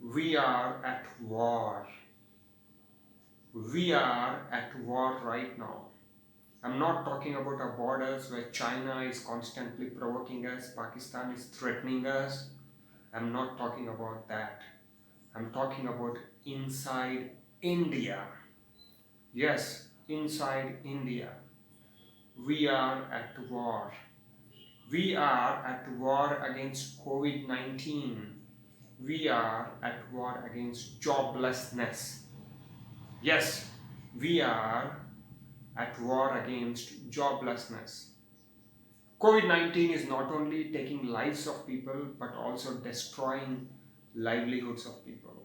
We are at war. We are at war right now. I'm not talking about our borders where China is constantly provoking us, Pakistan is threatening us. I'm not talking about that. I'm talking about inside India. Yes, inside India. We are at war. We are at war against COVID 19. We are at war against joblessness. Yes, we are at war against joblessness. COVID 19 is not only taking lives of people but also destroying livelihoods of people.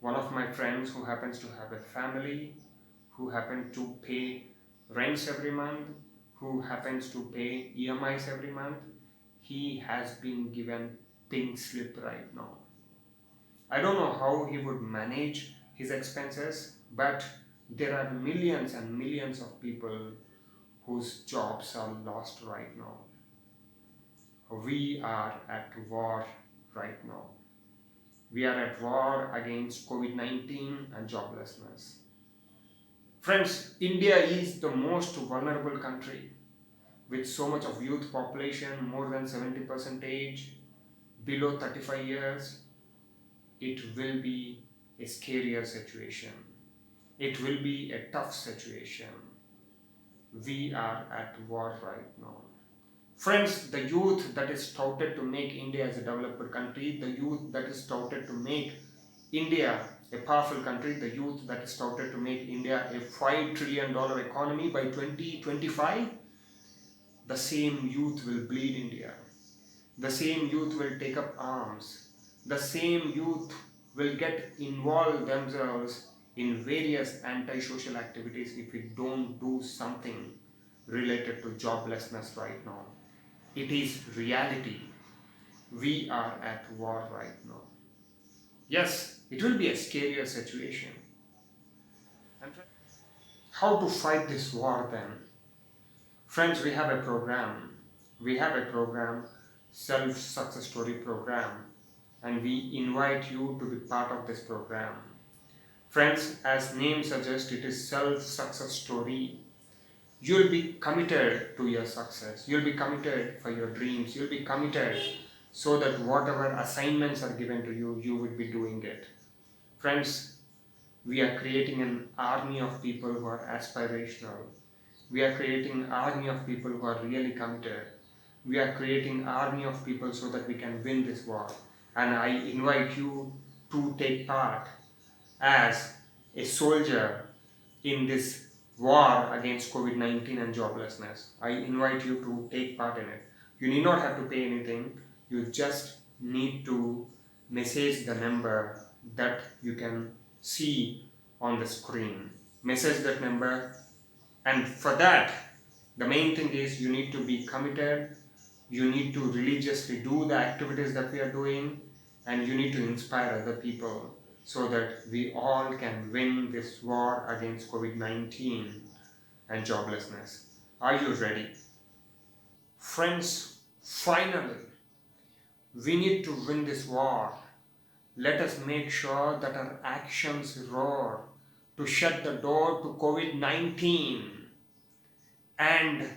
One of my friends who happens to have a family, who happens to pay rents every month, who happens to pay EMIs every month, he has been given pink slip right now. I don't know how he would manage his expenses, but there are millions and millions of people whose jobs are lost right now. We are at war right now. We are at war against COVID 19 and joblessness. Friends, India is the most vulnerable country with so much of youth population, more than 70% age, below 35 years. It will be a scarier situation. It will be a tough situation. We are at war right now. Friends, the youth that is touted to make India as a developed country, the youth that is touted to make India a powerful country, the youth that is touted to make India a $5 trillion economy by 2025, the same youth will bleed India. The same youth will take up arms. The same youth will get involved themselves in various anti-social activities if we don't do something related to joblessness right now. It is reality. We are at war right now. Yes, it will be a scarier situation. And how to fight this war then? Friends, we have a program. We have a program, Self-Success Story program, and we invite you to be part of this program. Friends, as name suggests, it is self-success story. You'll be committed to your success. You'll be committed for your dreams. You'll be committed so that whatever assignments are given to you, you would be doing it. Friends, we are creating an army of people who are aspirational. We are creating an army of people who are really committed. We are creating an army of people so that we can win this war. And I invite you to take part as a soldier in this war against COVID 19 and joblessness. I invite you to take part in it. You need not have to pay anything, you just need to message the number that you can see on the screen. Message that number, and for that, the main thing is you need to be committed, you need to religiously do the activities that we are doing, and you need to inspire other people so that we all can win this war against COVID 19 and joblessness. Are you ready? Friends, finally, we need to win this war. Let us make sure that our actions roar to shut the door to COVID 19 and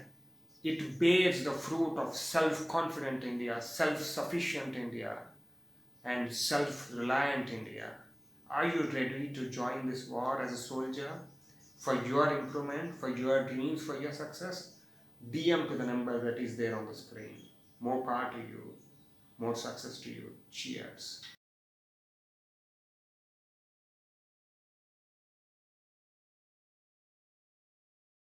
it bears the fruit of self-confident India, self-sufficient India, and self-reliant India. Are you ready to join this war as a soldier for your improvement, for your dreams, for your success? DM to the number that is there on the screen. More power to you, more success to you. Cheers.